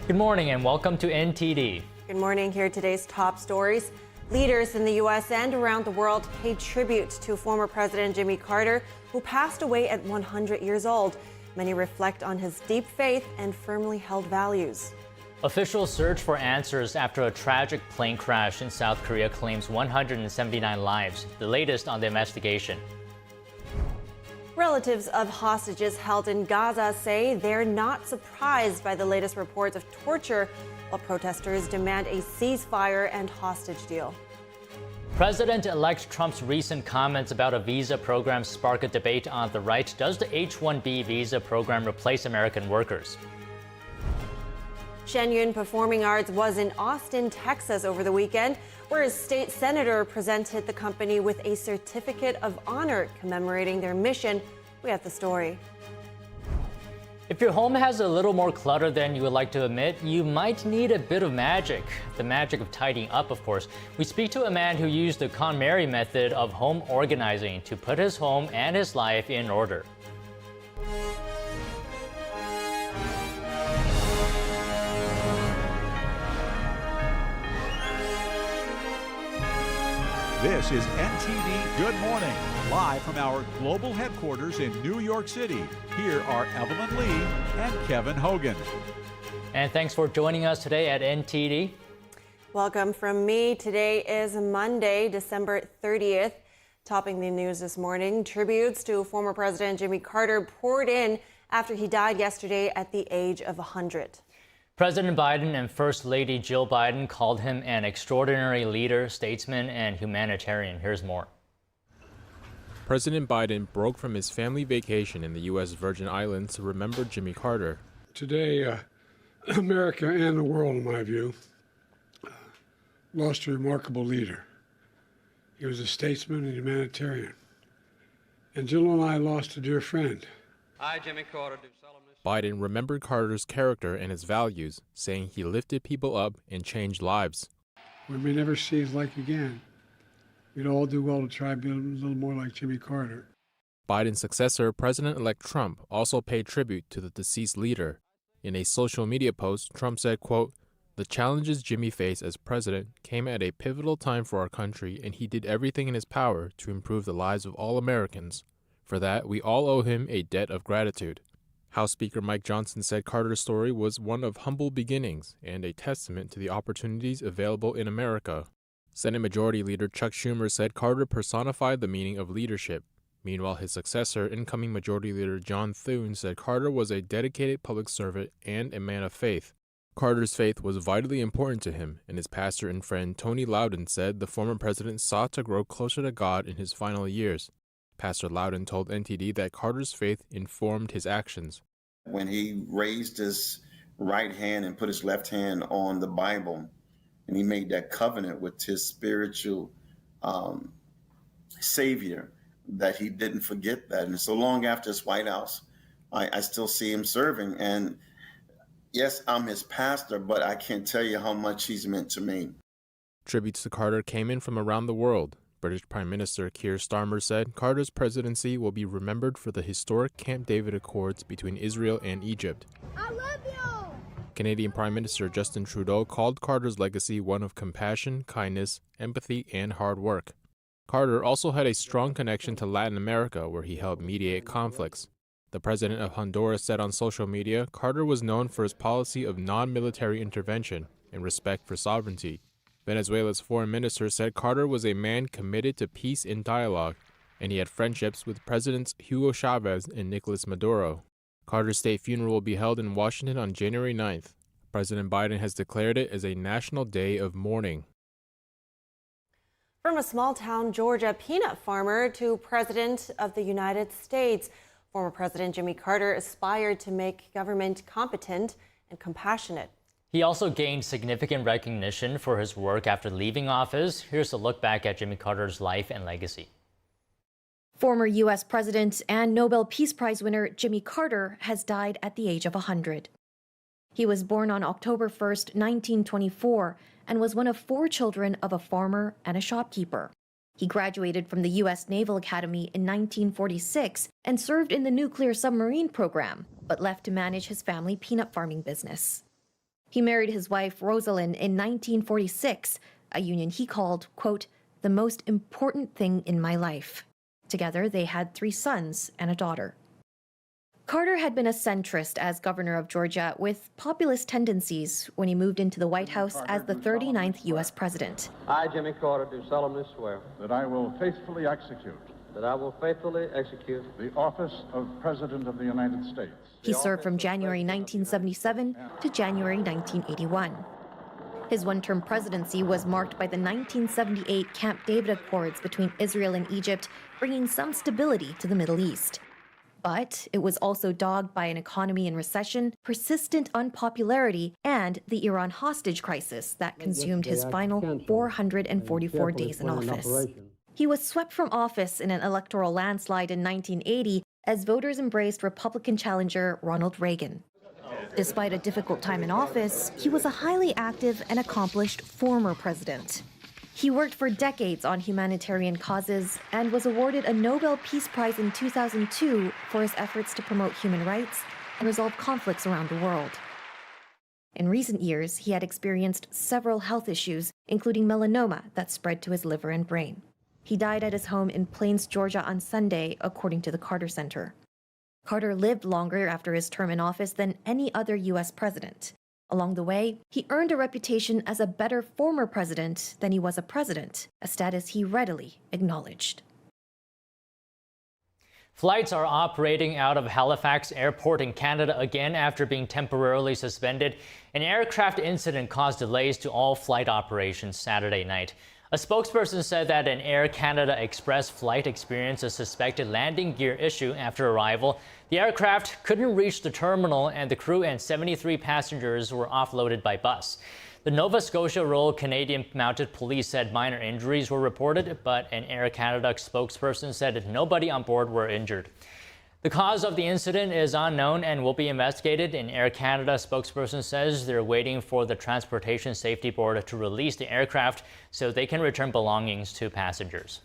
Good morning and welcome to NTD. Good morning. Here are today's top stories. Leaders in the U.S. and around the world paid tribute to former President Jimmy Carter, who passed away at 100 years old. Many reflect on his deep faith and firmly held values. Officials search for answers after a tragic plane crash in South Korea claims 179 lives. The latest on the investigation. Relatives of hostages held in Gaza say they're not surprised by the latest reports of torture, while protesters demand a ceasefire and hostage deal. President-elect Trump's recent comments about a visa program spark a debate on the right. Does the H-1B visa program replace American workers? Shen Performing Arts was in Austin, Texas over the weekend, where a state senator presented the company with a certificate of honor commemorating their mission. We have the story. If your home has a little more clutter than you would like to admit, you might need a bit of magic. The magic of tidying up, of course. We speak to a man who used the KonMari method of home organizing to put his home and his life in order. This is NTD Good Morning, live from our global headquarters in New York City. Here are Evelyn Lee and Kevin Hogan. And thanks for joining us today at NTD. Welcome from me. Today is Monday, December 30th. Topping the news this morning, tributes to former President Jimmy Carter poured in after he died yesterday at the age of 100. President Biden and First Lady Jill Biden called him an extraordinary leader, statesman, and humanitarian. Here's more. President Biden broke from his family vacation in the U.S. Virgin Islands to remember Jimmy Carter. Today, America and the world, in my view, lost a remarkable leader. He was a statesman and humanitarian. And Jill and I lost a dear friend. I, Jimmy Carter, do solemnly. Biden remembered Carter's character and his values, saying he lifted people up and changed lives. We may never see his like again. We'd all do well to try to be a little more like Jimmy Carter. Biden's successor, President-elect Trump, also paid tribute to the deceased leader. In a social media post, Trump said, quote, "The challenges Jimmy faced as president came at a pivotal time for our country, and he did everything in his power to improve the lives of all Americans. For that, we all owe him a debt of gratitude." House Speaker Mike Johnson said Carter's story was one of humble beginnings and a testament to the opportunities available in America. Senate Majority Leader Chuck Schumer said Carter personified the meaning of leadership. Meanwhile, his successor, incoming Majority Leader John Thune, said Carter was a dedicated public servant and a man of faith. Carter's faith was vitally important to him, and his pastor and friend Tony Loudon said the former president sought to grow closer to God in his final years. Pastor Loudon told NTD that Carter's faith informed his actions. When he raised his right hand and put his left hand on the Bible, and he made that covenant with his spiritual savior, that he didn't forget that. And so long after his White House, I still see him serving. And yes, I'm his pastor, but I can't tell you how much he's meant to me. Tributes to Carter came in from around the world. British Prime Minister Keir Starmer said Carter's presidency will be remembered for the historic Camp David Accords between Israel and Egypt. I love you! Canadian Prime Minister Justin Trudeau called Carter's legacy one of compassion, kindness, empathy, and hard work. Carter also had a strong connection to Latin America, where he helped mediate conflicts. The president of Honduras said on social media Carter was known for his policy of non-military intervention and respect for sovereignty. Venezuela's foreign minister said Carter was a man committed to peace and dialogue, and he had friendships with Presidents Hugo Chavez and Nicolas Maduro. Carter's state funeral will be held in Washington on January 9th. President Biden has declared it as a national day of mourning. From a small-town Georgia peanut farmer to President of the United States, former President Jimmy Carter aspired to make government competent and compassionate. He also gained significant recognition for his work after leaving office. Here's a look back at Jimmy Carter's life and legacy. Former U.S. President and Nobel Peace Prize winner Jimmy Carter has died at the age of 100. He was born on October 1st, 1924, and was one of 4 children of a farmer and a shopkeeper. He graduated from the U.S. Naval Academy in 1946 and served in the nuclear submarine program, but left to manage his family peanut farming business. He married his wife, Rosalind, in 1946, a union he called, quote, the most important thing in my life. Together, they had 3 sons and a daughter. Carter had been a centrist as governor of Georgia with populist tendencies when he moved into the White House as the 39th U.S. president. I, Jimmy Carter, do solemnly swear that I will faithfully execute that I will faithfully execute the office of President of the United States. He served from January 1977 to January 1981. His one-term presidency was marked by the 1978 Camp David Accords between Israel and Egypt, bringing some stability to the Middle East. But it was also dogged by an economy in recession, persistent unpopularity, and the Iran hostage crisis that consumed his final 444 days in office. He was swept from office in an electoral landslide in 1980 as voters embraced Republican challenger Ronald Reagan. Despite a difficult time in office, he was a highly active and accomplished former president. He worked for decades on humanitarian causes and was awarded a Nobel Peace Prize in 2002 for his efforts to promote human rights and resolve conflicts around the world. In recent years, he had experienced several health issues, including melanoma that spread to his liver and brain. He died at his home in Plains, Georgia on Sunday, according to the Carter Center. Carter lived longer after his term in office than any other U.S. president. Along the way, he earned a reputation as a better former president than he was a president, a status he readily acknowledged. Flights are operating out of Halifax Airport in Canada again after being temporarily suspended. An aircraft incident caused delays to all flight operations Saturday night. A spokesperson said that an Air Canada Express flight experienced a suspected landing gear issue after arrival. The aircraft couldn't reach the terminal and the crew and 73 passengers were offloaded by bus. The Nova Scotia Royal Canadian Mounted Police said minor injuries were reported, but an Air Canada spokesperson said nobody on board were injured. The cause of the incident is unknown and will be investigated. An Air Canada spokesperson says they're waiting for the Transportation Safety Board to release the aircraft so they can return belongings to passengers.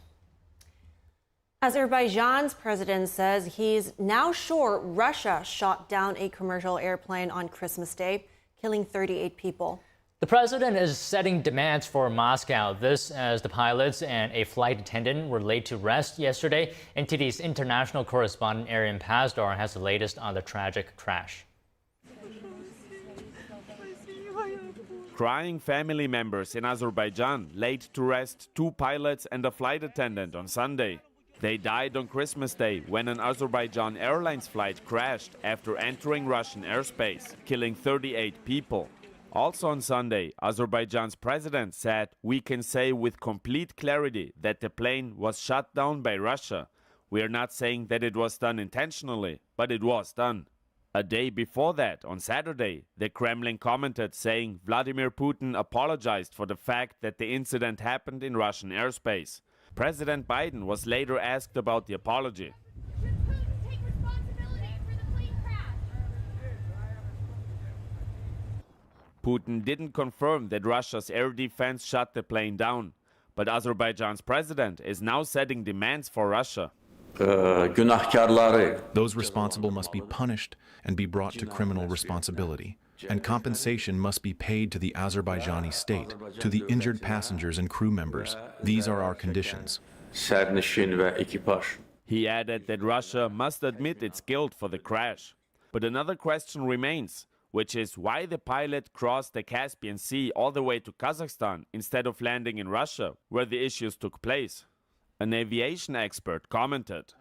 Azerbaijan's president says he's now sure Russia shot down a commercial airplane on Christmas Day, killing 38 people. The president is setting demands for Moscow. This as the pilots and a flight attendant were laid to rest yesterday. NTD's international correspondent Arian Pazdar has the latest on the tragic crash. Crying family members in Azerbaijan laid to rest 2 pilots and a flight attendant on Sunday. They died on Christmas Day when an Azerbaijan Airlines flight crashed after entering Russian airspace, killing 38 people. Also on Sunday, Azerbaijan's president said, "We can say with complete clarity that the plane was shot down by Russia. We are not saying that it was done intentionally, but it was done." A day before that, on Saturday, the Kremlin commented saying Vladimir Putin apologized for the fact that the incident happened in Russian airspace. President Biden was later asked about the apology. Putin didn't confirm that Russia's air defense shot the plane down, but Azerbaijan's president is now setting demands for Russia. Those responsible must be punished and be brought to criminal responsibility, and compensation must be paid to the Azerbaijani state, to the injured passengers and crew members. These are our conditions. He added that Russia must admit its guilt for the crash. But another question remains, which is why the pilot crossed the Caspian Sea all the way to Kazakhstan instead of landing in Russia, where the issues took place. An aviation expert commented.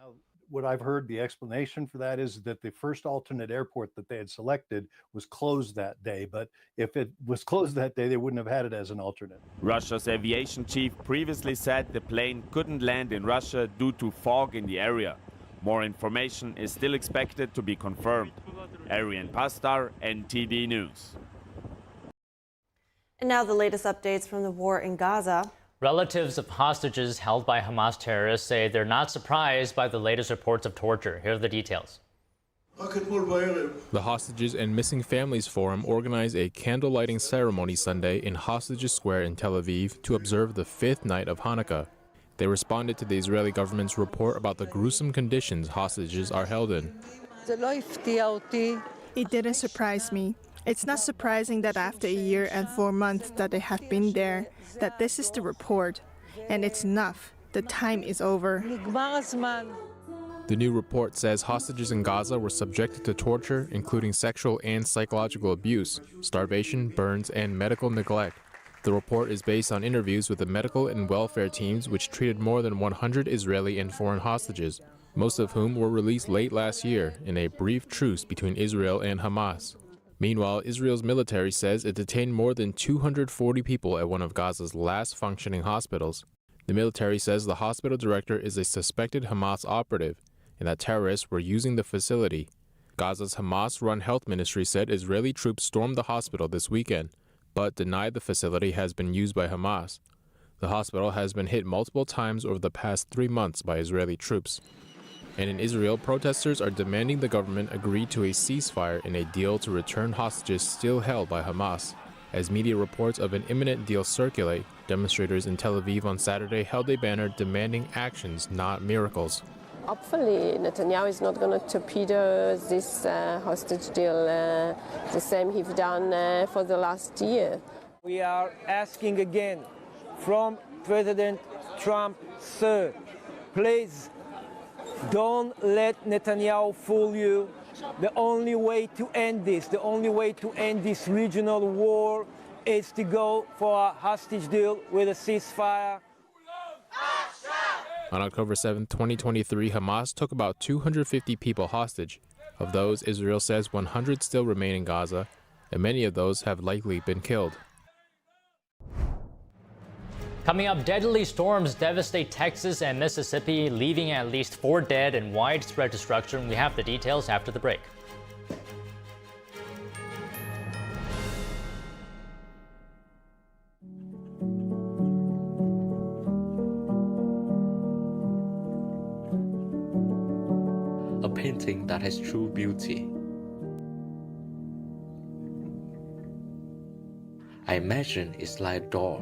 What I've heard, the explanation for that is that the first alternate airport that they had selected was closed that day. But if it was closed that day, they wouldn't have had it as an alternate. Russia's aviation chief previously said the plane couldn't land in Russia due to fog in the area. More information is still expected to be confirmed. Arian Pazdar, NTD News. And now the latest updates from the war in Gaza. Relatives of hostages held by Hamas terrorists say they're not surprised by the latest reports of torture. Here are the details. The Hostages and Missing Families Forum organized a candle lighting ceremony Sunday in Hostages Square in Tel Aviv to observe the 5th night of Hanukkah. They responded to the Israeli government's report about the gruesome conditions hostages are held in. It didn't surprise me. It's not surprising that after a year and 4 months that they have been there, that this is the report. And it's enough. The time is over. The new report says hostages in Gaza were subjected to torture, including sexual and psychological abuse, starvation, burns, and medical neglect. The report is based on interviews with the medical and welfare teams which treated more than 100 Israeli and foreign hostages, most of whom were released late last year in a brief truce between Israel and Hamas. Meanwhile, Israel's military says it detained more than 240 people at one of Gaza's last functioning hospitals. The military says the hospital director is a suspected Hamas operative and that terrorists were using the facility. Gaza's Hamas-run health ministry said Israeli troops stormed the hospital this weekend, but denied the facility has been used by Hamas. The hospital has been hit multiple times over the past 3 months by Israeli troops. And in Israel, protesters are demanding the government agree to a ceasefire in a deal to return hostages still held by Hamas. As media reports of an imminent deal circulate, demonstrators in Tel Aviv on Saturday held a banner demanding actions, not miracles. Hopefully, Netanyahu is not going to torpedo this hostage deal the same he's done for the last year. We are asking again from President Trump, sir, please don't let Netanyahu fool you. The only way to end this, the only way to end this regional war is to go for a hostage deal with a ceasefire. On October 7, 2023, Hamas took about 250 people hostage. Of those, Israel says 100 still remain in Gaza, and many of those have likely been killed. Coming up, deadly storms devastate Texas and Mississippi, leaving at least 4 dead and widespread destruction. We have the details after the break. A painting that has true beauty. I imagine it's like a door.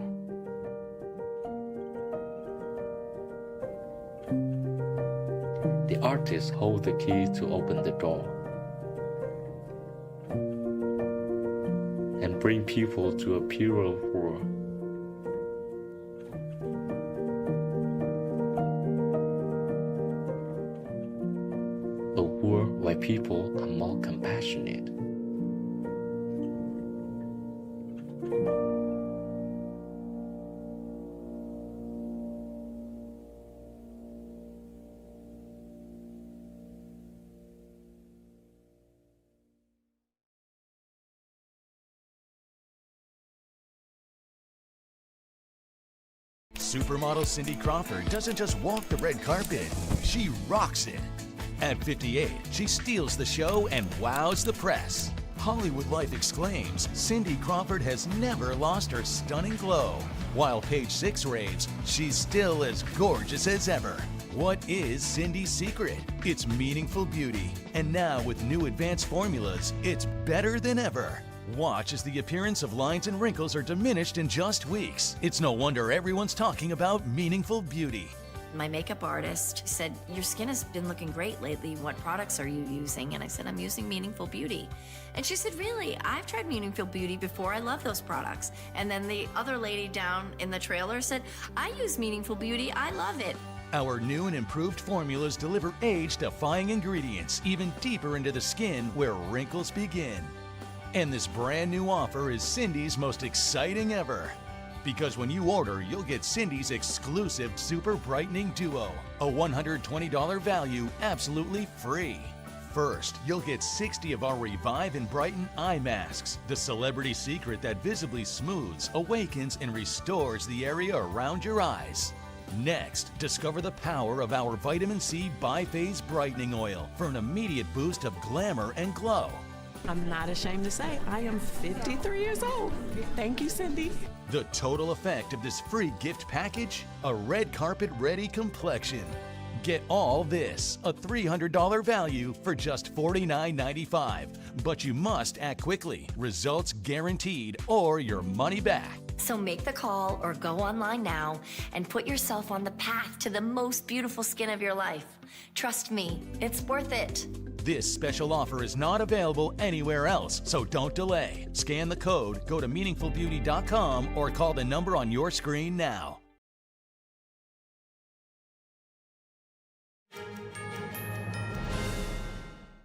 The artist holds the key to open the door and bring people to a purer world. A world where people are more compassionate. Supermodel Cindy Crawford doesn't just walk the red carpet, she rocks it. At 58, she steals the show and wows the press. Hollywood Life exclaims, Cindy Crawford has never lost her stunning glow. While Page 6 raves, she's still as gorgeous as ever. What is Cindy's secret? It's meaningful beauty. And now with new advanced formulas, it's better than ever. Watch as the appearance of lines and wrinkles are diminished in just weeks. It's no wonder everyone's talking about meaningful beauty. My makeup artist said, your skin has been looking great lately. What products are you using? And I said, I'm using Meaningful Beauty. And she said, really? I've tried Meaningful Beauty before. I love those products. And then the other lady down in the trailer said, I use Meaningful Beauty. I love it. Our new and improved formulas deliver age-defying ingredients even deeper into the skin where wrinkles begin. And this brand new offer is Cindy's most exciting ever. Because when you order, you'll get Cindy's exclusive Super Brightening Duo, a $120 value absolutely free. First, you'll get 60 of our Revive and Brighten eye masks, the celebrity secret that visibly smooths, awakens, and restores the area around your eyes. Next, discover the power of our Vitamin C Biphase Brightening Oil for an immediate boost of glamour and glow. I'm not ashamed to say I am 53 years old. Thank you, Cindy. The total effect of this free gift package? A red carpet ready complexion. Get all this, a $300 value for just $49.95. But you must act quickly. Results guaranteed or your money back. So make the call or go online now and put yourself on the path to the most beautiful skin of your life. Trust me, it's worth it. This special offer is not available anywhere else, so don't delay. Scan the code, go to meaningfulbeauty.com, or call the number on your screen now.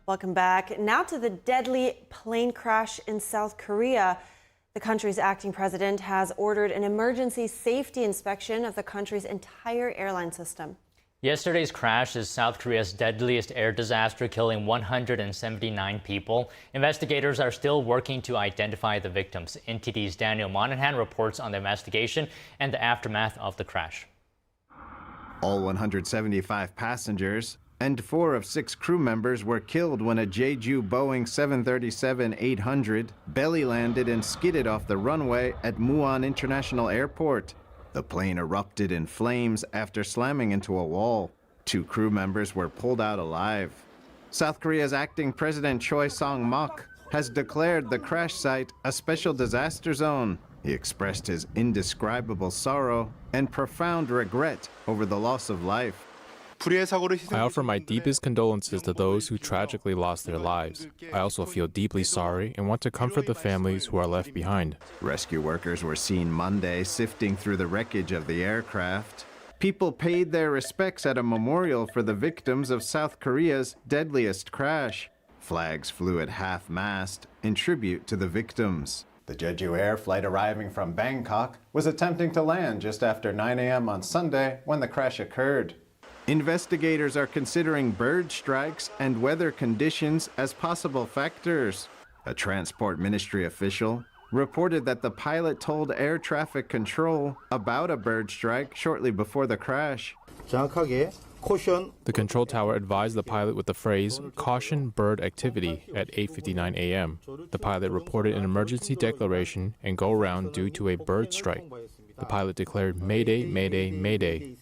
Welcome back. Now to the deadly plane crash in South Korea. The country's acting president has ordered an emergency safety inspection of the country's entire airline system. Yesterday's crash is South Korea's deadliest air disaster, killing 179 people. Investigators are still working to identify the victims. NTD's Daniel Monahan reports on the investigation and the aftermath of the crash. All 175 passengers and 4 of 6 crew members were killed when a Jeju Boeing 737-800 belly landed and skidded off the runway at Muan International Airport. The plane erupted in flames after slamming into a wall. 2 crew members were pulled out alive. South Korea's acting president Choi Song-mok has declared the crash site a special disaster zone. He expressed his indescribable sorrow and profound regret over the loss of life. I offer my deepest condolences to those who tragically lost their lives. I also feel deeply sorry and want to comfort the families who are left behind. Rescue workers were seen Monday sifting through the wreckage of the aircraft. People paid their respects at a memorial for the victims of South Korea's deadliest crash. Flags flew at half-mast in tribute to the victims. The Jeju Air flight arriving from Bangkok was attempting to land just after 9 a.m. on Sunday when the crash occurred. Investigators are considering bird strikes and weather conditions as possible factors. A Transport Ministry official reported that the pilot told air traffic control about a bird strike shortly before the crash. The control tower advised the pilot with the phrase, "Caution bird activity," at 8:59 a.m. The pilot reported an emergency declaration and go around due to a bird strike. The pilot declared, "Mayday, mayday, mayday."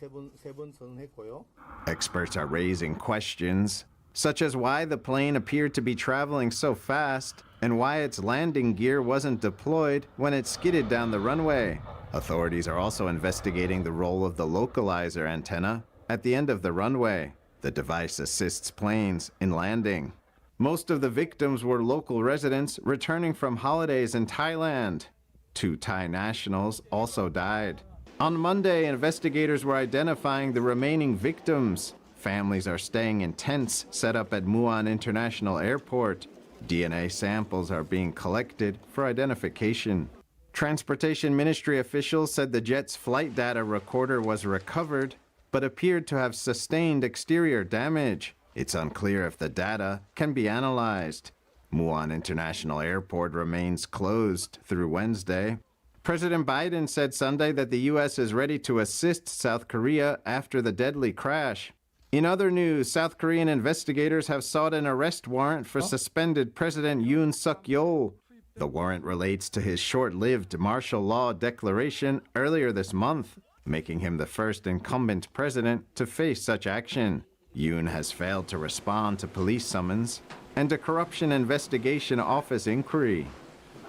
Experts are raising questions, such as why the plane appeared to be traveling so fast and why its landing gear wasn't deployed when it skidded down the runway. Authorities are also investigating the role of the localizer antenna at the end of the runway. The device assists planes in landing. Most of the victims were local residents returning from holidays in Thailand. 2 Thai nationals also died. On Monday, investigators were identifying the remaining victims. Families are staying in tents set up at Muan International Airport. DNA samples are being collected for identification. Transportation Ministry officials said the jet's flight data recorder was recovered, but appeared to have sustained exterior damage. It's unclear if the data can be analyzed. Muan International Airport remains closed through Wednesday. President Biden said Sunday that the U.S. is ready to assist South Korea after the deadly crash. In other news, South Korean investigators have sought an arrest warrant for suspended President Yoon Suk-yeol. The warrant relates to his short-lived martial law declaration earlier this month, making him the first incumbent president to face such action. Yoon has failed to respond to police summons and a corruption investigation office inquiry.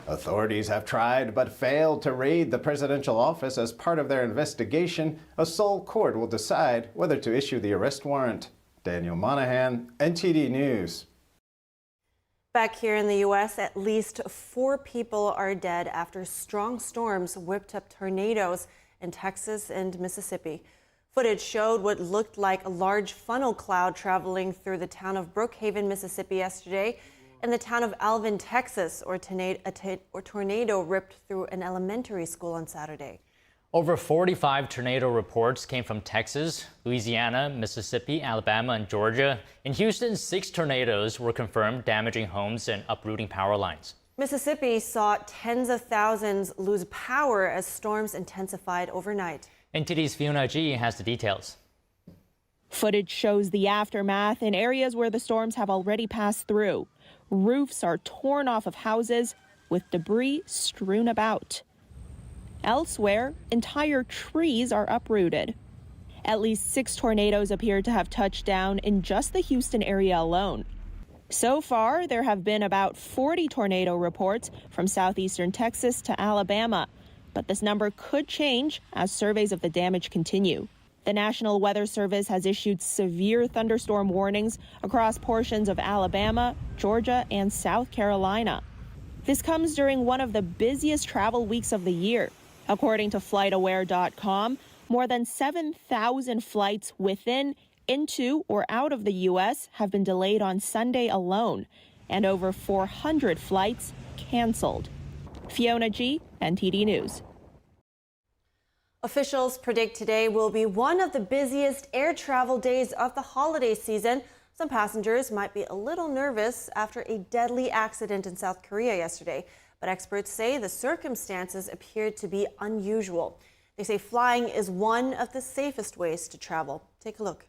Authorities have tried but failed to raid the presidential office as part of their investigation. A Seoul court will decide whether to issue the arrest warrant. Daniel Monahan, NTD News. Back here in the U.S., at least 4 people are dead after strong storms whipped up tornadoes in Texas and Mississippi. Footage showed what looked like a large funnel cloud traveling through the town of Brookhaven, Mississippi yesterday, and the town of Alvin, Texas, or tornado ripped through an elementary school on Saturday. Over 45 tornado reports came from Texas, Louisiana, Mississippi, Alabama, and Georgia. In Houston, 6 tornadoes were confirmed, damaging homes and uprooting power lines. Mississippi saw tens of thousands lose power as storms intensified overnight. NTD's Fiona G has the details. Footage shows the aftermath in areas where the storms have already passed through. Roofs are torn off of houses with debris strewn about. Elsewhere, entire trees are uprooted. At least 6 tornadoes appear to have touched down in just the Houston area alone. So far, there have been about 40 tornado reports from southeastern Texas to Alabama, but this number could change as surveys of the damage continue. The National Weather Service has issued severe thunderstorm warnings across portions of Alabama, Georgia, and South Carolina. This comes during one of the busiest travel weeks of the year. According to FlightAware.com, more than 7,000 flights within, into, or out of the U.S. have been delayed on Sunday alone, and over 400 flights canceled. Fiona G., NTD News. Officials predict today will be one of the busiest air travel days of the holiday season. Some passengers might be a little nervous after a deadly accident in South Korea yesterday, but experts say the circumstances appeared to be unusual. They say flying is one of the safest ways to travel. Take a look.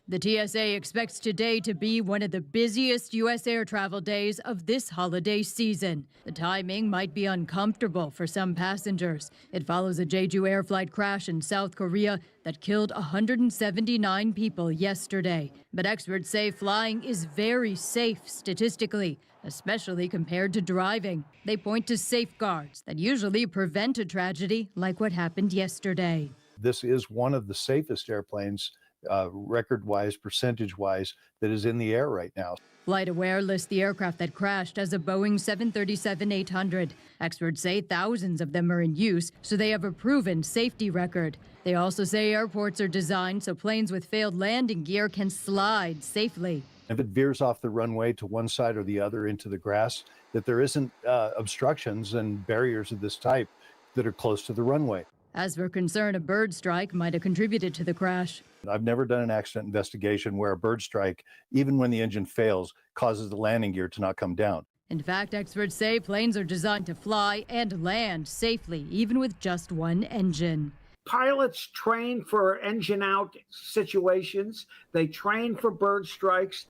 The TSA expects today to be one of the busiest U.S. air travel days of this holiday season. The timing might be uncomfortable for some passengers. It follows a Jeju Air flight crash in South Korea that killed 179 people yesterday. But experts say flying is very safe statistically, especially compared to driving. They point to safeguards that usually prevent a tragedy like what happened yesterday. This is one of the safest airplanes record-wise, percentage-wise, that is in the air right now. FlightAware lists the aircraft that crashed as a Boeing 737-800. Experts say thousands of them are in use, so they have a proven safety record. They also say airports are designed so planes with failed landing gear can slide safely. If it veers off the runway to one side or the other into the grass, that there isn't obstructions and barriers of this type that are close to the runway. As for concern a bird strike might have contributed to the crash. I've never done an accident investigation where a bird strike, even when the engine fails, causes the landing gear to not come down. In fact, experts say planes are designed to fly and land safely, even with just one engine. Pilots train for engine out situations. They train for bird strikes.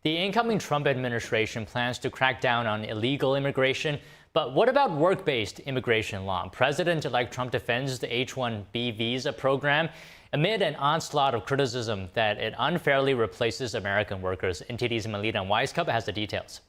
The incoming Trump administration plans to crack down on illegal immigration. But what about work-based immigration law? President-elect Trump defends the H-1B visa program amid an onslaught of criticism that it unfairly replaces American workers. NTD's Melina Weisskopf has the details.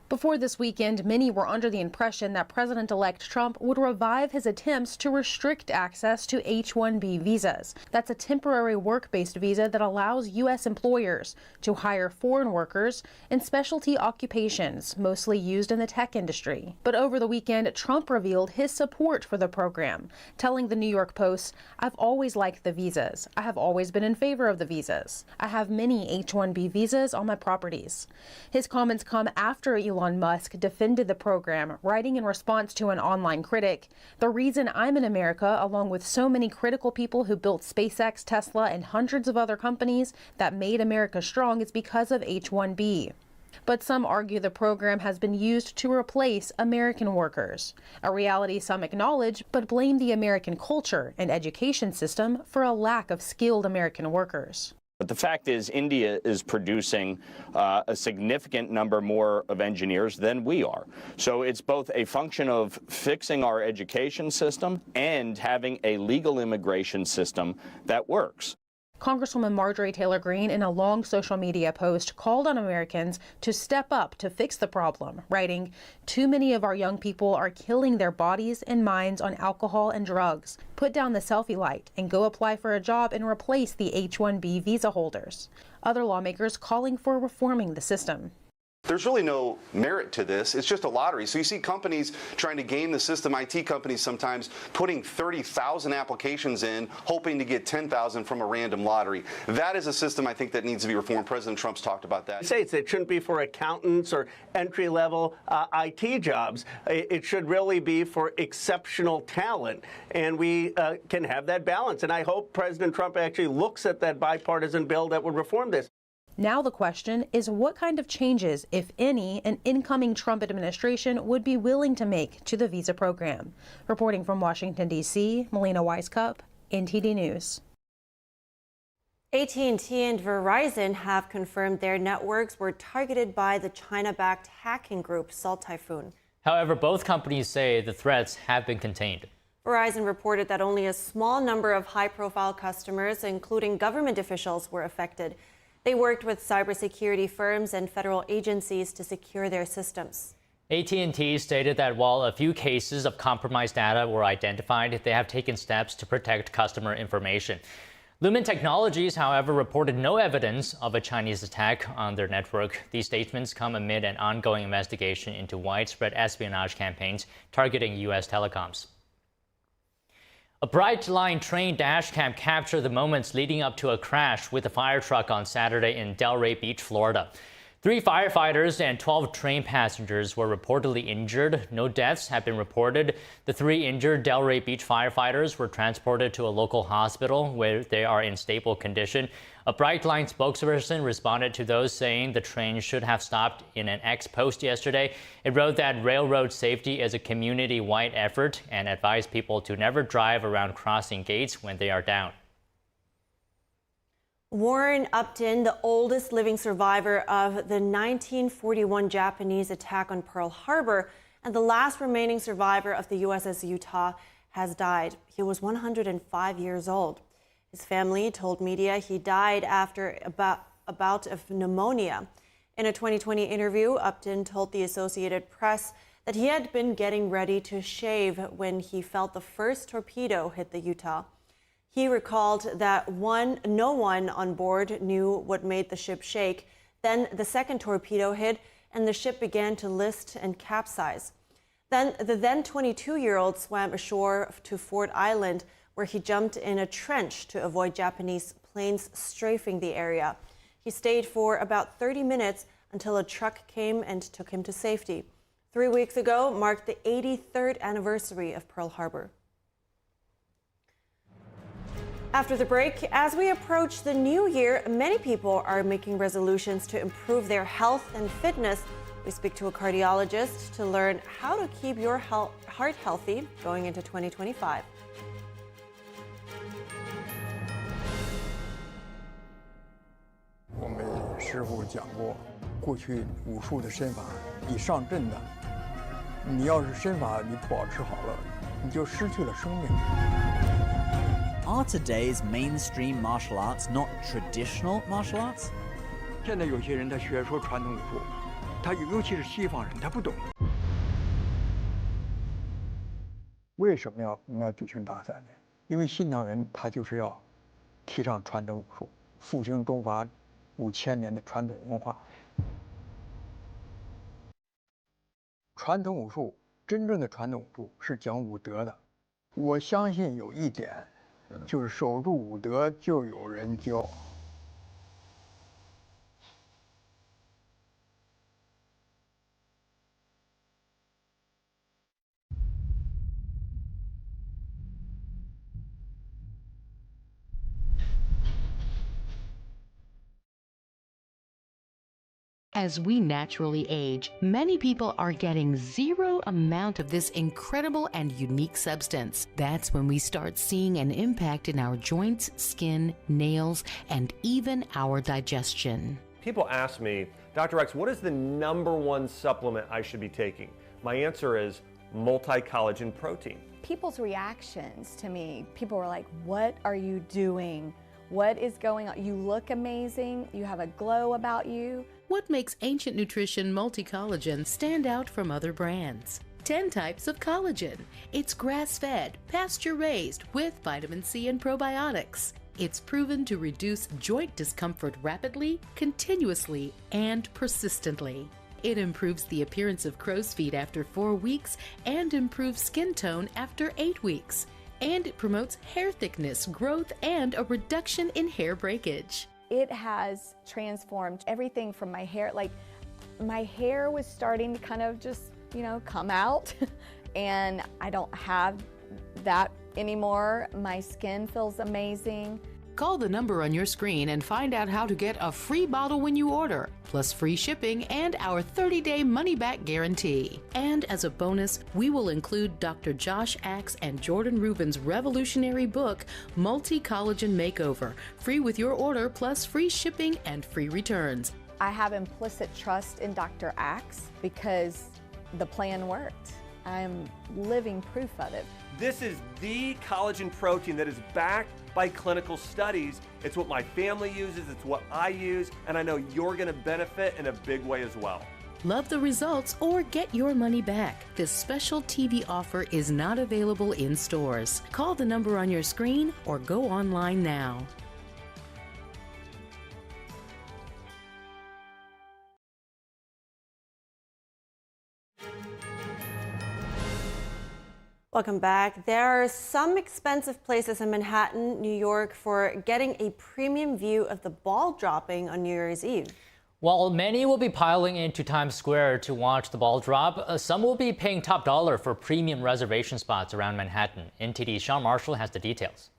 Before this weekend, many were under the impression that President-elect Trump would revive his attempts to restrict access to H-1B visas. That's a temporary work-based visa that allows U.S. employers to hire foreign workers in specialty occupations, mostly used in the tech industry. But over the weekend, Trump revealed his support for the program, telling the New York Post, "I've always liked the visas. I have always been in favor of the visas. I have many H-1B visas on my properties." His comments come after Elon Musk defended the program, writing in response to an online critic, "The reason I'm in America, along with so many critical people who built SpaceX, Tesla, and hundreds of other companies that made America strong, is because of H-1B." But some argue the program has been used to replace American workers, a reality some acknowledge but blame the American culture and education system for a lack of skilled American workers. But the fact is, India is producing a significant number more of engineers than we are. So it's both a function of fixing our education system and having a legal immigration system that works. Congresswoman Marjorie Taylor Greene, in a long social media post, called on Americans to step up to fix the problem, writing, "Too many of our young people are killing their bodies and minds on alcohol and drugs. Put down the selfie light and go apply for a job and replace the H-1B visa holders." Other lawmakers calling for reforming the system. There's really no merit to this. It's just a lottery. So you see companies trying to game the system, IT companies sometimes putting 30,000 applications in, hoping to get 10,000 from a random lottery. That is a system I think that needs to be reformed. President Trump's talked about that. It shouldn't be for accountants or entry-level IT jobs. It should really be for exceptional talent, and we can have that balance. And I hope President Trump actually looks at that bipartisan bill that would reform this. Now the question is what kind of changes, if any, an incoming Trump administration would be willing to make to the visa program. Reporting from Washington, D.C., Melina Weisskopf, NTD News. AT&T and Verizon have confirmed their networks were targeted by the China-backed hacking group Salt Typhoon. However, both companies say the threats have been contained. Verizon reported that only a small number of high-profile customers, including government officials, were affected. They worked with cybersecurity firms and federal agencies to secure their systems. AT&T stated that while a few cases of compromised data were identified, they have taken steps to protect customer information. Lumen Technologies, however, reported no evidence of a Chinese attack on their network. These statements come amid an ongoing investigation into widespread espionage campaigns targeting U.S. telecoms. A Brightline train dash cam captured the moments leading up to a crash with a fire truck on Saturday in Delray Beach, Florida. 3 firefighters and 12 train passengers were reportedly injured. No deaths have been reported. The 3 injured Delray Beach firefighters were transported to a local hospital where they are in stable condition. A Brightline spokesperson responded to those saying the train should have stopped in an X post yesterday. It wrote that railroad safety is a community-wide effort and advised people to never drive around crossing gates when they are down. Warren Upton, the oldest living survivor of the 1941 Japanese attack on Pearl Harbor and the last remaining survivor of the USS Utah, has died. He was 105 years old. His family told media he died after a bout of pneumonia. In a 2020 interview, Upton told the Associated Press that he had been getting ready to shave when he felt the first torpedo hit the Utah. He recalled that no one on board knew what made the ship shake. Then the second torpedo hit and the ship began to list and capsize. Then the 22-year-old swam ashore to Ford Island, where he jumped in a trench to avoid Japanese planes strafing the area. He stayed for about 30 minutes until a truck came and took him to safety. 3 weeks ago marked the 83rd anniversary of Pearl Harbor. After the break, as we approach the new year, many people are making resolutions to improve their health and fitness. We speak to a cardiologist to learn how to keep your heart healthy going into 2025.师傅讲过，过去武术的身法，你上阵的，你要是身法你保持好了，你就失去了生命。 Are today's mainstream martial arts not traditional martial arts? 现在有些人他学说传统武术，他尤其是西方人，他不懂。为什么要举行大赛呢？因为新疆人他就是要提倡传统武术，复兴中华5000年的传统文化。传统武术，真正的传统武术是讲武德的。我相信有一点。 就是守住武德，就有人教。As we naturally age, many people are getting zero amount of this incredible and unique substance. That's when we start seeing an impact in our joints, skin, nails, and even our digestion. People ask me, Dr. X, what is the #1 supplement I should be taking? My answer is multi-collagen protein. People's reactions to me, people were like, what are you doing? What is going on? You look amazing. You have a glow about you. What makes Ancient Nutrition Multi-Collagen stand out from other brands? 10 types of collagen. It's grass-fed, pasture-raised with vitamin C and probiotics. It's proven to reduce joint discomfort rapidly, continuously, and persistently. It improves the appearance of crow's feet after 4 weeks and improves skin tone after 8 weeks. And it promotes hair thickness, growth, and a reduction in hair breakage. It has transformed everything from my hair. Like, my hair was starting to kind of just, come out, and I don't have that anymore. My skin feels amazing. Call the number on your screen and find out how to get a free bottle when you order, plus free shipping and our 30-day money-back guarantee. And as a bonus, we will include Dr. Josh Axe and Jordan Rubin's revolutionary book, Multi-Collagen Makeover, free with your order, plus free shipping and free returns. I have implicit trust in Dr. Axe because the plan worked. I'm living proof of it. This is the collagen protein that is backed by clinical studies. It's what my family uses, it's what I use, and I know you're gonna benefit in a big way as well. Love the results or get your money back. This special TV offer is not available in stores. Call the number on your screen or go online now. Welcome back. There are some expensive places in Manhattan, New York, for getting a premium view of the ball dropping on New Year's Eve. While many will be piling into Times Square to watch the ball drop, some will be paying top dollar for premium reservation spots around Manhattan. NTD's Sean Marshall has the details.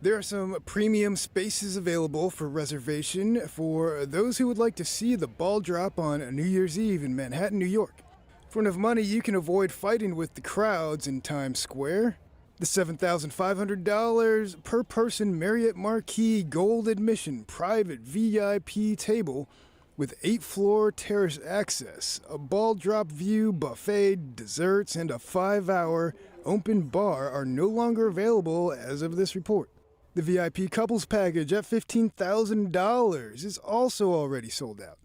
There are some premium spaces available for reservation for those who would like to see the ball drop on New Year's Eve in Manhattan, New York. For enough money, you can avoid fighting with the crowds in Times Square. The $7,500 per person Marriott Marquis Gold Admission private VIP table with 8th-floor terrace access, a ball drop view, buffet, desserts, and a 5-hour open bar are no longer available as of this report. The VIP couples package at $15,000 is also already sold out.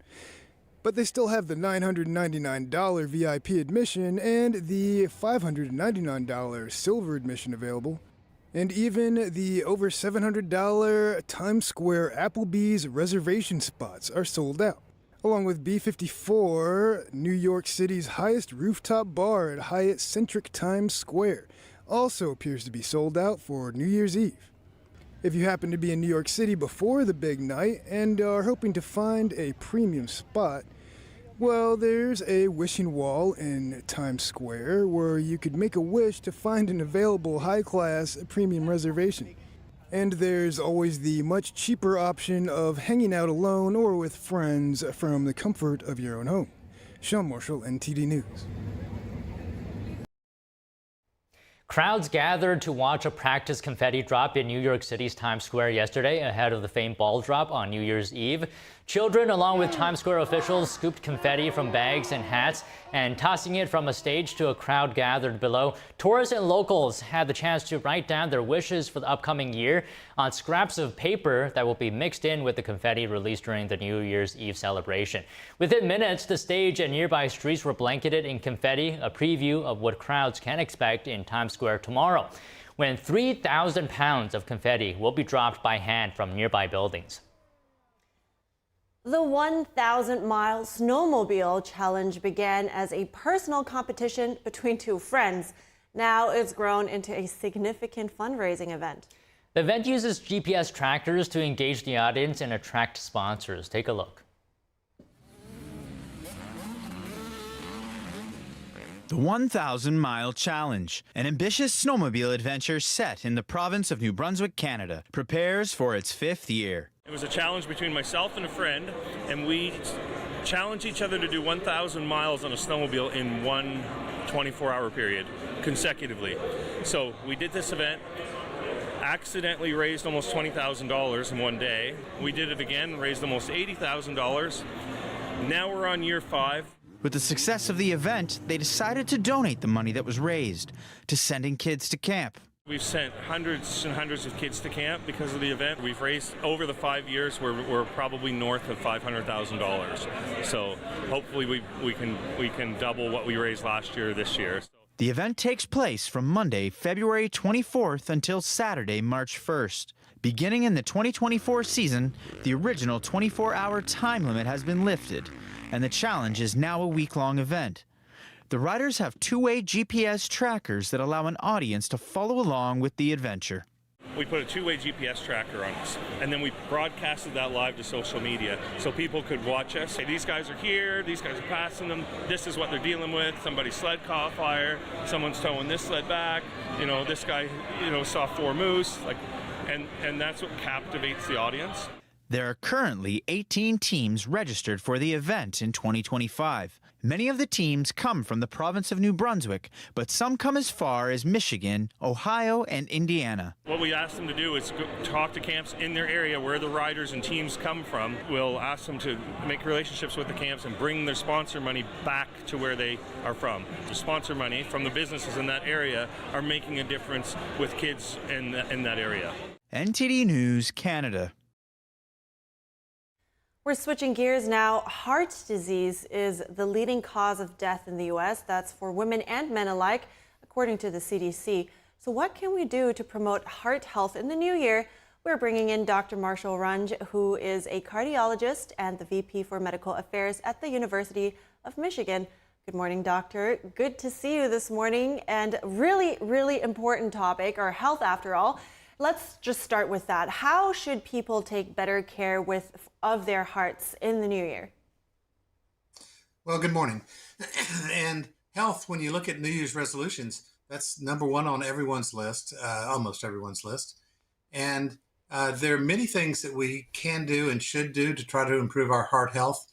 But they still have the $999 VIP admission and the $599 silver admission available. And even the over $700 Times Square Applebee's reservation spots are sold out. Along with B54, New York City's highest rooftop bar at Hyatt Centric Times Square, also appears to be sold out for New Year's Eve. If you happen to be in New York City before the big night and are hoping to find a premium spot, well, there's a wishing wall in Times Square where you could make a wish to find an available high-class premium reservation. And there's always the much cheaper option of hanging out alone or with friends from the comfort of your own home. Sean Marshall, NTD News. Crowds gathered to watch a practice confetti drop in New York City's Times Square yesterday ahead of the famed ball drop on New Year's Eve. Children, along with Times Square officials, scooped confetti from bags and hats and tossing it from a stage to a crowd gathered below. Tourists and locals had the chance to write down their wishes for the upcoming year on scraps of paper that will be mixed in with the confetti released during the New Year's Eve celebration. Within minutes, the stage and nearby streets were blanketed in confetti, a preview of what crowds can expect in Times Square tomorrow, when 3,000 pounds of confetti will be dropped by hand from nearby buildings. The 1,000-mile Snowmobile challenge began as a personal competition between two friends. Now it's grown into a significant fundraising event. The event uses GPS trackers to engage the audience and attract sponsors. Take a look. The 1,000-mile challenge, an ambitious snowmobile adventure set in the province of New Brunswick, Canada, prepares for its 5th year. It was a challenge between myself and a friend, and we challenged each other to do 1,000 miles on a snowmobile in one 24-hour period consecutively. So we did this event, accidentally raised almost $20,000 in one day. We did it again, raised almost $80,000. Now we're on year 5. With the success of the event, they decided to donate the money that was raised to sending kids to camp. We've sent hundreds and hundreds of kids to camp because of the event. We've raised, over the 5 years, we're probably north of $500,000. So hopefully we can double what we raised last year this year. The event takes place from Monday, February 24th until Saturday, March 1st. Beginning in the 2024 season, the original 24-hour time limit has been lifted, and the challenge is now a week-long event. The riders have two-way GPS trackers that allow an audience to follow along with the adventure. We put a two-way GPS tracker on us, and then we broadcasted that live to social media so people could watch us. Hey, these guys are here, these guys are passing them, this is what they're dealing with, somebody's sled caught fire, someone's towing this sled back, this guy, saw 4 moose, and that's what captivates the audience. There are currently 18 teams registered for the event in 2025. Many of the teams come from the province of New Brunswick, but some come as far as Michigan, Ohio, and Indiana. What we ask them to do is talk to camps in their area where the riders and teams come from. We'll ask them to make relationships with the camps and bring their sponsor money back to where they are from. The sponsor money from the businesses in that area are making a difference with kids in that area. NTD News, Canada. We're switching gears now. Heart disease is the leading cause of death in the U.S. That's for women and men alike, according to the CDC. So what can we do to promote heart health in the new year? We're bringing in Dr. Marshall Runge, who is a cardiologist and the VP for Medical Affairs at the University of Michigan. Good morning, doctor. Good to see you this morning. And really, really important topic, our health after all. Let's just start with that. How should people take better care of their hearts in the new year? Well, good morning. And health, when you look at New Year's resolutions, that's number one on everyone's list, almost everyone's list. And there are many things that we can do and should do to try to improve our heart health.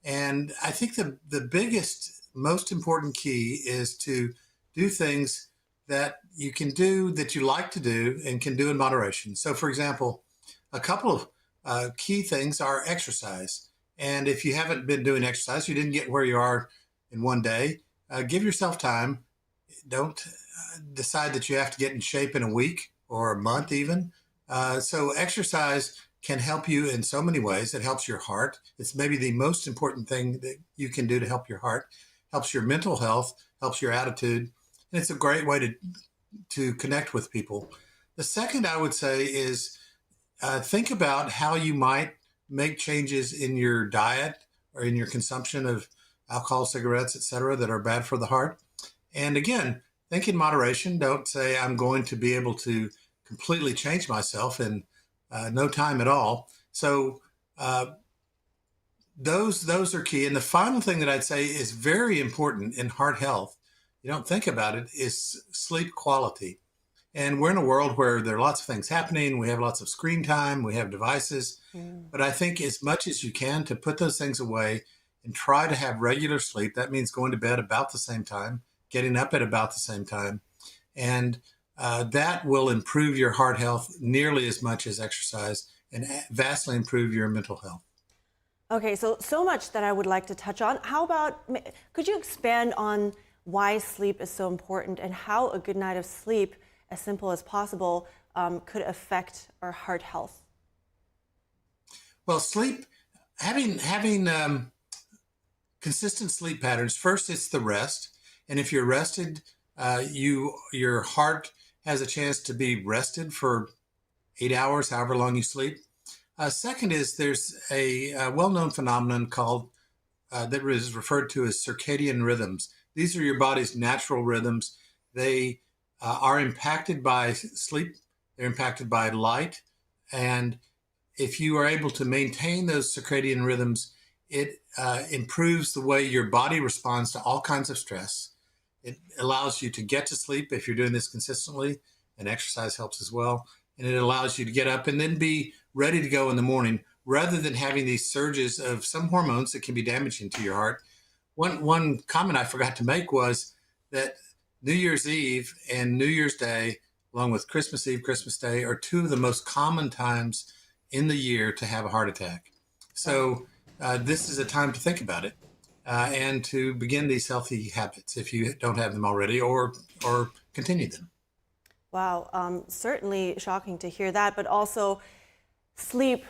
And I think the biggest, most important key is to do things that you can do, that you like to do, and can do in moderation. So, for example, a couple of key things are exercise. And if you haven't been doing exercise, you didn't get where you are in one day, give yourself time. Don't decide that you have to get in shape in a week or a month even. So exercise can help you in so many ways. It helps your heart. It's maybe the most important thing that you can do to help your heart. Helps your mental health, helps your attitude. And it's a great way to connect with people. The second I would say is think about how you might make changes in your diet or in your consumption of alcohol, cigarettes, et cetera, that are bad for the heart. And again, think in moderation. Don't say I'm going to be able to completely change myself in no time at all. So those are key. And the final thing that I'd say is very important in heart health, you don't think about it, is sleep quality. And we're in a world where there are lots of things happening. We have lots of screen time. We have devices. But I think as much as you can to put those things away and try to have regular sleep. That means going to bed about the same time, getting up at about the same time. And that will improve your heart health nearly as much as exercise and vastly improve your mental health. Okay, so much that I would like to touch on. How about, could you expand on why sleep is so important and how a good night of sleep, as simple as possible, could affect our heart health? Well, sleep, having consistent sleep patterns, first it's the rest. And if you're rested, your heart has a chance to be rested for 8 hours, however long you sleep. Second is there's a well-known phenomenon called, that is referred to as circadian rhythms. These are your body's natural rhythms. They are impacted by sleep. They're impacted by light. And if you are able to maintain those circadian rhythms, it improves the way your body responds to all kinds of stress. It allows you to get to sleep if you're doing this consistently, and exercise helps as well. And it allows you to get up and then be ready to go in the morning rather than having these surges of some hormones that can be damaging to your heart. One comment I forgot to make was that New Year's Eve and New Year's Day, along with Christmas Eve, Christmas Day, are two of the most common times in the year to have a heart attack. So this is a time to think about it and to begin these healthy habits if you don't have them already, or continue them. Wow, certainly shocking to hear that, but also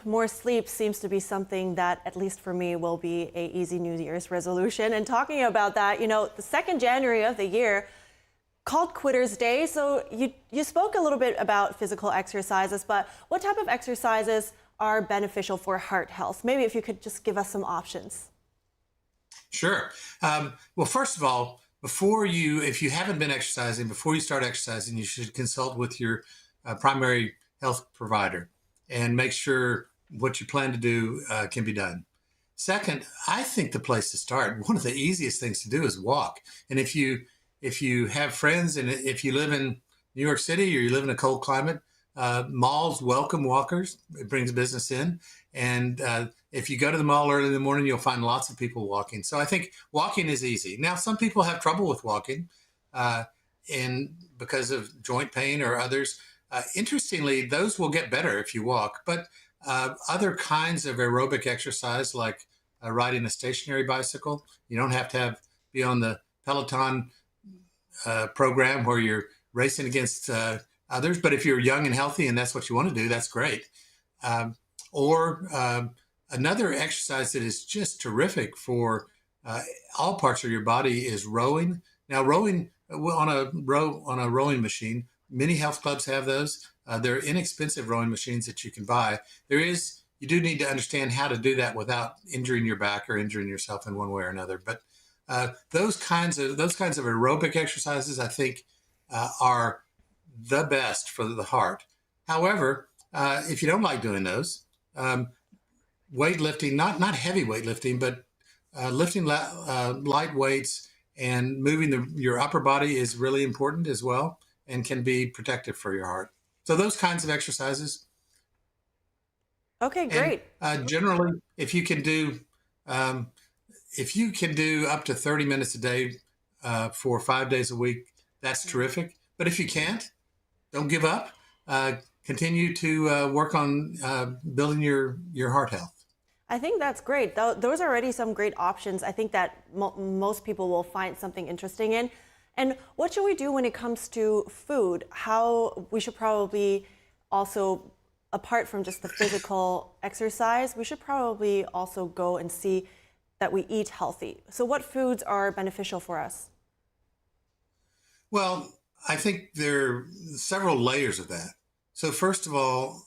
more sleep seems to be something that, at least for me, will be an easy New Year's resolution. And talking about that, the 2nd January of the year, called Quitter's Day. So you spoke a little bit about physical exercises, but what type of exercises are beneficial for heart health? Maybe if you could just give us some options. Sure. Well, first of all, if you haven't been exercising, before you start exercising, you should consult with your primary health provider and make sure what you plan to do can be done. Second, I think the place to start, one of the easiest things to do is walk. And if you have friends, and if you live in New York City or you live in a cold climate, malls welcome walkers. It brings business in. And if you go to the mall early in the morning, you'll find lots of people walking. So I think walking is easy. Now, some people have trouble with walking because of joint pain or others. Interestingly, those will get better if you walk. But other kinds of aerobic exercise, like riding a stationary bicycle, you don't have to be on the Peloton program where you're racing against others. But if you're young and healthy and that's what you want to do, that's great. Or Another exercise that is just terrific for all parts of your body is rowing. Now, rowing on a rowing machine, many health clubs have those. They're inexpensive rowing machines that you can buy. You do need to understand how to do that without injuring your back or injuring yourself in one way or another. But those kinds of aerobic exercises, I think, are the best for the heart. However, if you don't like doing those, weightlifting, not heavy weightlifting, but lifting light weights and moving your upper body is really important as well and can be protective for your heart. So those kinds of exercises. Okay, great. And, generally, if you can do up to 30 minutes a day for 5 days a week, that's terrific. But if you can't, don't give up. Continue to work on building your heart health. I think that's great. Those are already some great options. I think that most people will find something interesting in. And what should we do when it comes to food? How we should probably also, apart from just the physical exercise, we should probably also go and see that we eat healthy. So what foods are beneficial for us? Well, I think there are several layers of that. So first of all,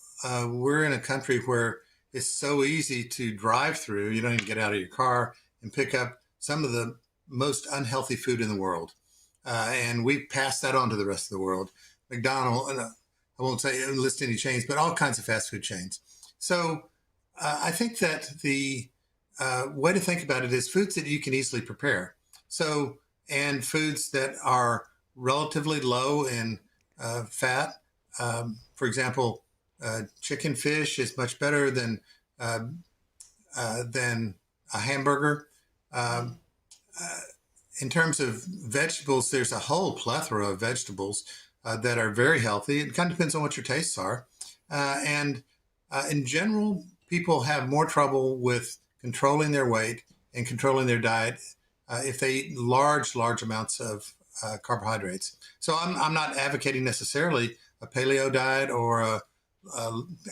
we're in a country where it's so easy to drive through. You don't even get out of your car and pick up some of the most unhealthy food in the world. And we pass that on to the rest of the world. McDonald's, I won't say list any chains, but all kinds of fast food chains. So I think that the way to think about it is foods that you can easily prepare. So, and foods that are relatively low in fat. For example, chicken, fish is much better than a hamburger. In terms of vegetables, there's a whole plethora of vegetables that are very healthy. It kind of depends on what your tastes are. And in general, people have more trouble with controlling their weight and controlling their diet if they eat large amounts of carbohydrates. So I'm not advocating necessarily a paleo diet or a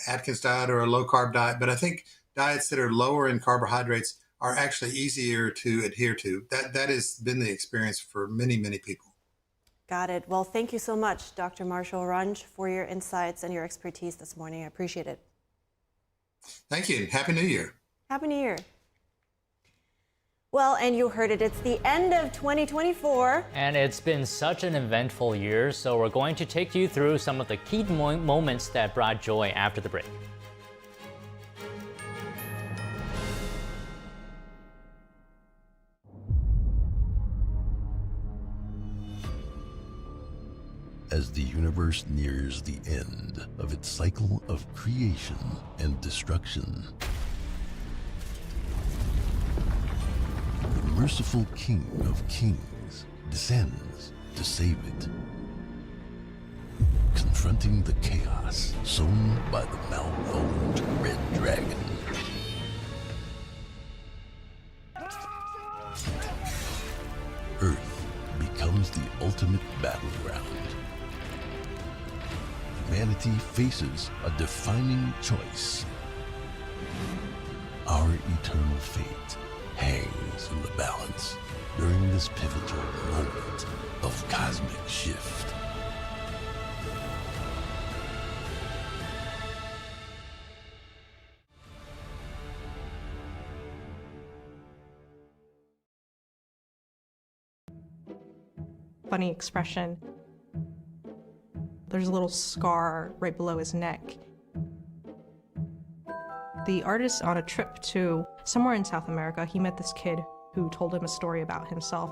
Atkins diet or a low carb diet, but I think diets that are lower in carbohydrates are actually easier to adhere to. That has been the experience for many people. Got it. Well, thank you so much, Dr. Marshall Runge, for your insights and your expertise this morning. I appreciate it. Thank you. Happy New Year. Happy New Year. Well, and you heard it, it's the end of 2024. And it's been such an eventful year, so we're going to take you through some of the key moments that brought joy after the break. As the universe nears the end of its cycle of creation and destruction, the merciful King of Kings descends to save it, confronting the chaos sown by the malformed Red Dragon. Earth becomes the ultimate battleground. Humanity faces a defining choice. Our eternal fate hangs in the balance during this pivotal moment of cosmic shift. Funny expression. There's a little scar right below his neck. The artist, on a trip to somewhere in South America, he met this kid who told him a story about himself.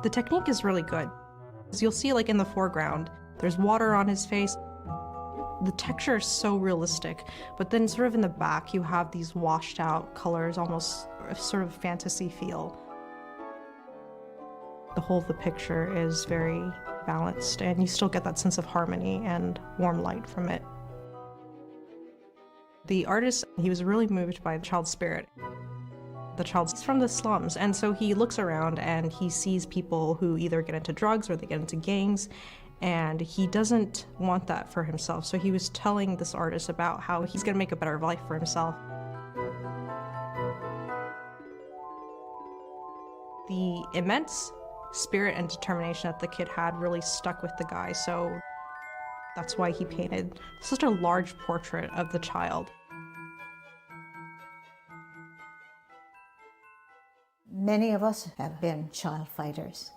The technique is really good. As you'll see, like in the foreground, there's water on his face. The texture is so realistic, but then sort of in the back you have these washed out colors, almost a sort of fantasy feel. The whole of the picture is very balanced, and you still get that sense of harmony and warm light from it. The artist, he was really moved by the child's spirit. The child's from the slums, and so he looks around and he sees people who either get into drugs or they get into gangs, And he doesn't want that for himself. So he was telling this artist about how he's going to make a better life for himself. The immense spirit and determination that the kid had really stuck with the guy. So that's why he painted such a large portrait of the child. Many of us have been child fighters.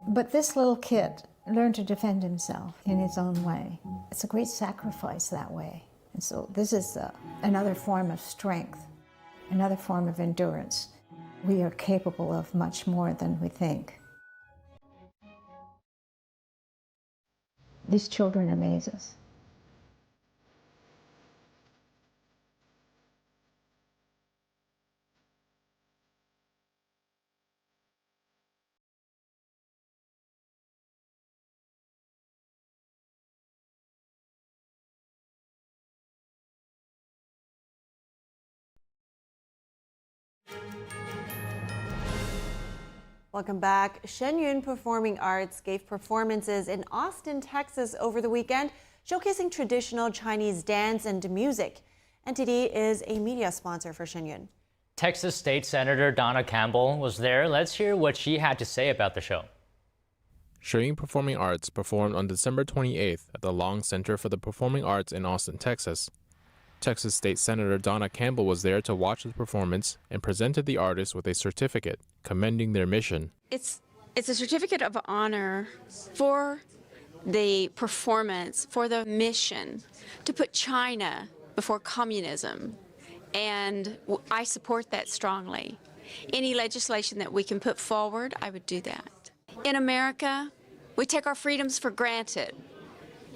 But this little kid learned to defend himself in his own way. It's a great sacrifice that way. And so this is another form of strength, another form of endurance. We are capable of much more than we think. These children amaze us. Welcome back. Shen Performing Arts gave performances in Austin, Texas over the weekend, showcasing traditional Chinese dance and music. NTD is a media sponsor for Shen. Texas State Senator Donna Campbell was there. Let's hear what she had to say about the show. Shen Performing Arts performed on December 28th at the Long Center for the Performing Arts in Austin, Texas. Texas State Senator Donna Campbell was there to watch the performance and presented the artists with a certificate commending their mission. It's a certificate of honor for the performance, for the mission to put China before communism, and I support that strongly. Any legislation that we can put forward, I would do that. In America, we take our freedoms for granted,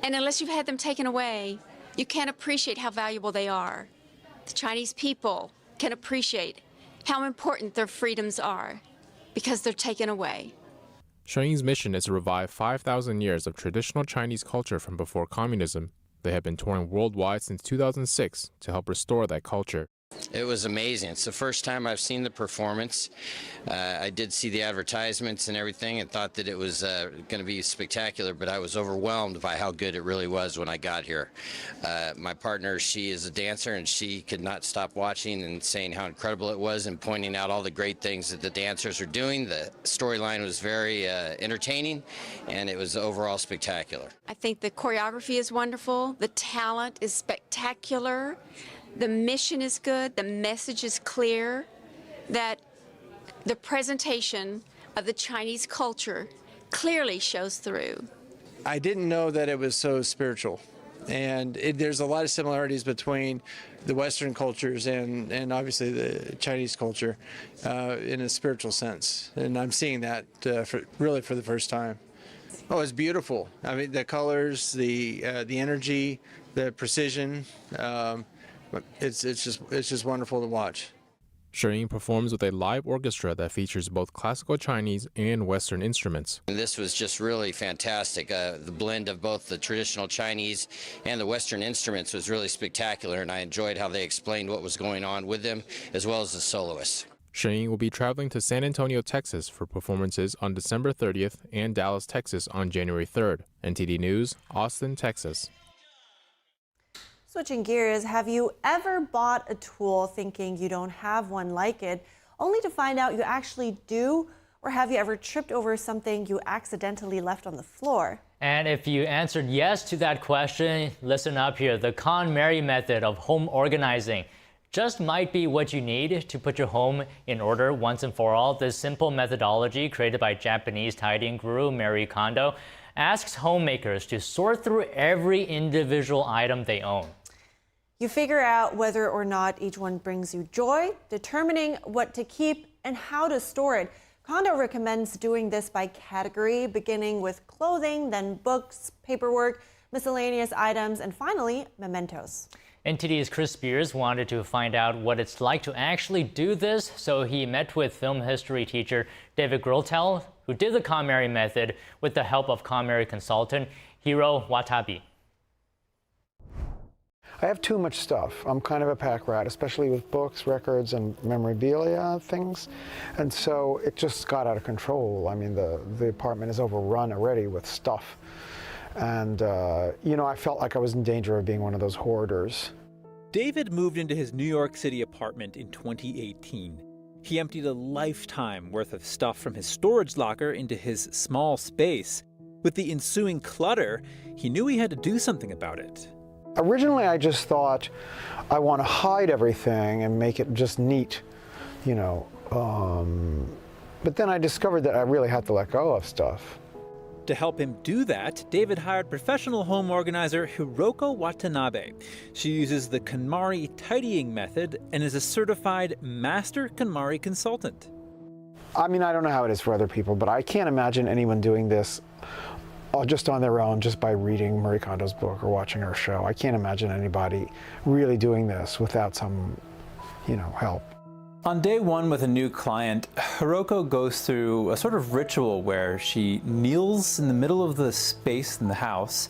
and unless you've had them taken away, you can't appreciate how valuable they are. The Chinese people can appreciate how important their freedoms are because they're taken away. Shen's mission is to revive 5,000 years of traditional Chinese culture from before communism. They have been touring worldwide since 2006 to help restore that culture. It was amazing. It's the first time I've seen the performance. I did see the advertisements and everything and thought that it was going to be spectacular, but I was overwhelmed by how good it really was when I got here. My partner, she is a dancer, and she could not stop watching and saying how incredible it was and pointing out all the great things that the dancers are doing. The storyline was very entertaining, and it was overall spectacular. I think the choreography is wonderful. The talent is spectacular. The mission is good, the message is clear, that the presentation of the Chinese culture clearly shows through. I didn't know that it was so spiritual, and there's a lot of similarities between the Western cultures and obviously the Chinese culture in a spiritual sense, and I'm seeing that really for the first time. Oh, it's beautiful. I mean, the colors, the energy, the precision. It's just wonderful to watch. Shen performs with a live orchestra that features both classical Chinese and Western instruments. And this was just really fantastic. The blend of both the traditional Chinese and the Western instruments was really spectacular, and I enjoyed how they explained what was going on with them, as well as the soloists. Shen will be traveling to San Antonio, Texas for performances on December 30th and Dallas, Texas on January 3rd. NTD News, Austin, Texas. Switching gears, have you ever bought a tool thinking you don't have one like it, only to find out you actually do? Or have you ever tripped over something you accidentally left on the floor? And if you answered yes to that question, listen up here. The KonMari method of home organizing just might be what you need to put your home in order once and for all. This simple methodology, created by Japanese tidying guru Marie Kondo, asks homemakers to sort through every individual item they own. You figure out whether or not each one brings you joy, determining what to keep and how to store it. Kondo recommends doing this by category, beginning with clothing, then books, paperwork, miscellaneous items, and finally, mementos. NTD's Chris Spears wanted to find out what it's like to actually do this, so he met with film history teacher David Grotell, who did the KonMari method with the help of KonMari consultant Hiro Watabe. I have too much stuff. I'm kind of a pack rat, especially with books, records, and memorabilia things. And so it just got out of control. I mean, the apartment is overrun already with stuff. And, I felt like I was in danger of being one of those hoarders. David moved into his New York City apartment in 2018. He emptied a lifetime worth of stuff from his storage locker into his small space. With the ensuing clutter, he knew he had to do something about it. Originally, I just thought, I want to hide everything and make it just neat, but then I discovered that I really had to let go of stuff. To help him do that, David hired professional home organizer Hiroko Watanabe. She uses the KonMari tidying method and is a certified master KonMari consultant. I mean, I don't know how it is for other people, but I can't imagine anyone doing this just on their own, just by reading Marie Kondo's book or watching her show. I can't imagine anybody really doing this without some, help. On day one with a new client, Hiroko goes through a sort of ritual where she kneels in the middle of the space in the house,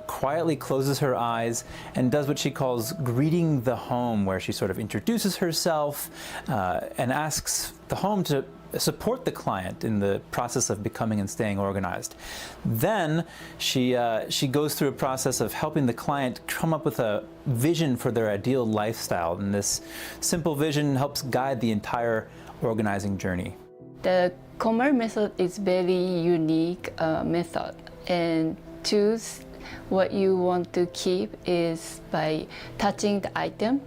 quietly closes her eyes, and does what she calls greeting the home, where she sort of introduces herself and asks the home to support the client in the process of becoming and staying organized. Then she goes through a process of helping the client come up with a vision for their ideal lifestyle, and this simple vision helps guide the entire organizing journey. The KonMari method is very unique method, and choose what you want to keep is by touching the item,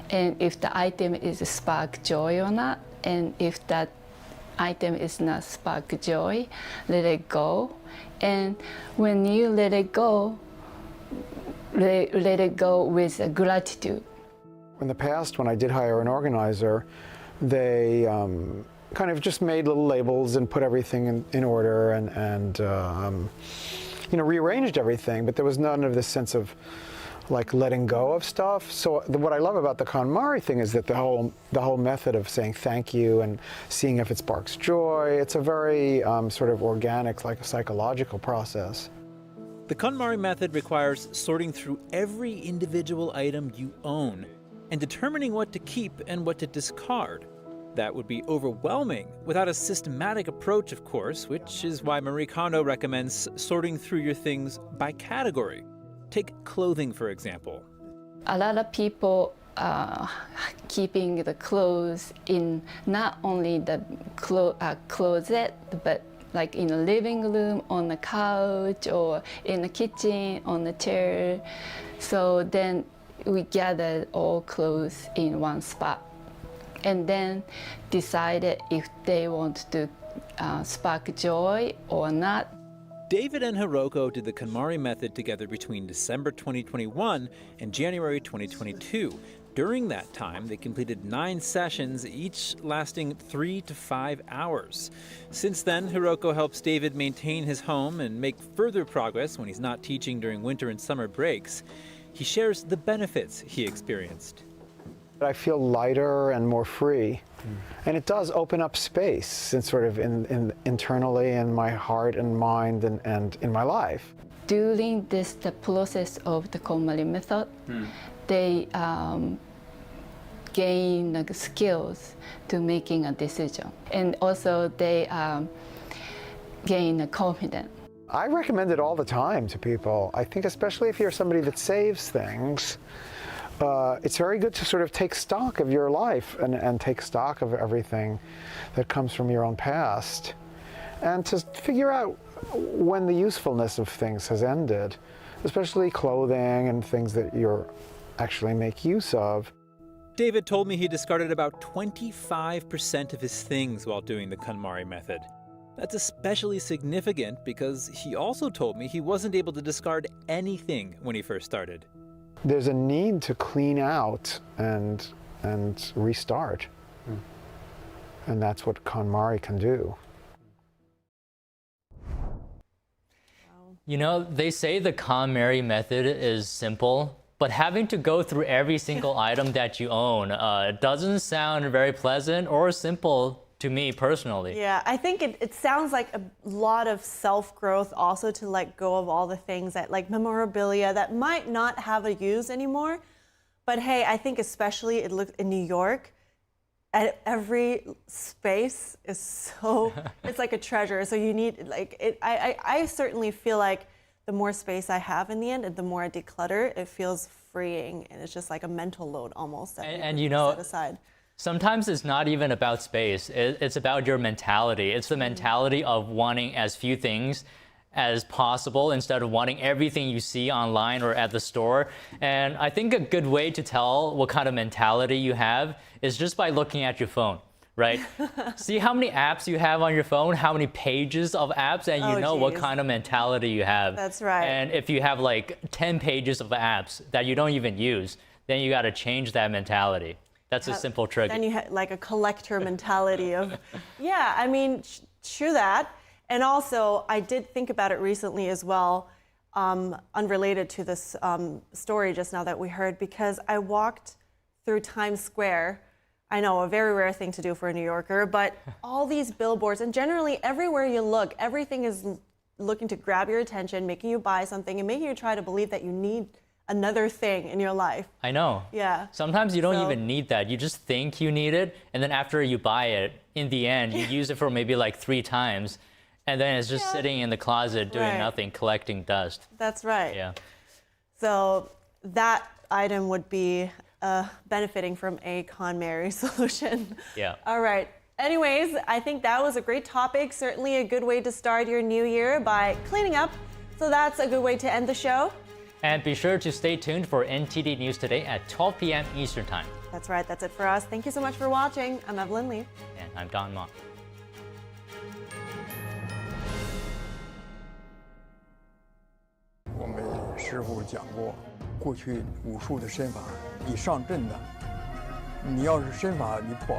and if the item is spark joy or not, and if that item is not spark joy, let it go. And when you let it go with gratitude. In the past, when I did hire an organizer, they kind of just made little labels and put everything in order and rearranged everything, but there was none of this sense of like letting go of stuff. So what I love about the KonMari thing is that the whole method of saying thank you and seeing if it sparks joy, it's a very sort of organic, like a psychological process. The KonMari method requires sorting through every individual item you own and determining what to keep and what to discard. That would be overwhelming without a systematic approach, of course, which is why Marie Kondo recommends sorting through your things by category. Take clothing, for example. A lot of people are keeping the clothes in not only the closet, but like in the living room, on the couch, or in the kitchen, on the chair. So then we gather all clothes in one spot, and then decided if they want to spark joy or not. David and Hiroko did the KonMari method together between December 2021 and January 2022. During that time, they completed 9 sessions, each lasting 3 to 5 hours. Since then, Hiroko helps David maintain his home and make further progress when he's not teaching during winter and summer breaks. He shares the benefits he experienced. I feel lighter and more free. And it does open up space and sort of internally in my heart and mind and in my life. During the process of the KonMari method, they gain skills to making a decision. And also they gain confidence. I recommend it all the time to people. I think especially if you're somebody that saves things, it's very good to sort of take stock of your life and take stock of everything that comes from your own past, and to figure out when the usefulness of things has ended, especially clothing and things that you actually make use of. David told me he discarded about 25% of his things while doing the KonMari method. That's especially significant because he also told me he wasn't able to discard anything when he first started. There's a need to clean out and restart. And that's what KonMari can do. You know, they say the KonMari method is simple, but having to go through every single item that you own doesn't sound very pleasant or simple to me personally. Yeah, I think it sounds like a lot of self-growth also to let go of all the things that like memorabilia that might not have a use anymore. But hey, I think especially it looks in New York, at every space is so, it's like a treasure. So you need like, I certainly feel like the more space I have in the end, and the more I declutter, it feels freeing, and it's just like a mental load almost that and you you know, set aside. sometimes it's not even about space. It's about your mentality. It's the mentality of wanting as few things as possible instead of wanting everything you see online or at the store. And I think a good way to tell what kind of mentality you have is just by looking at your phone, right? See how many apps you have on your phone, how many pages of apps, and you know what kind of mentality you have. That's right. And if you have like 10 pages of apps that you don't even use, then you got to change that mentality. That's a simple trick. Then you have like a collector mentality of, yeah, I mean, true that. And also, I did think about it recently as well, unrelated to this story just now that we heard, because I walked through Times Square. I know, a very rare thing to do for a New Yorker, but all these billboards, and generally everywhere you look, everything is looking to grab your attention, making you buy something, and making you try to believe that you need another thing in your life. I know. Yeah. Sometimes you don't even need that. You just think you need it, and then after you buy it, in the end, you use it for maybe like 3 times. And then it's just sitting in the closet doing nothing, collecting dust. That's right. Yeah. So that item would be benefiting from a KonMari solution. Yeah. All right. Anyways, I think that was a great topic. Certainly a good way to start your new year by cleaning up. So that's a good way to end the show. And be sure to stay tuned for NTD News Today at 12 p.m. Eastern Time. That's right. That's it for us. Thank you so much for watching. I'm Evelyn Lee. And I'm Don Ma. 我们师傅讲过，过去武术的身法，你上阵的，你要是身法你不好。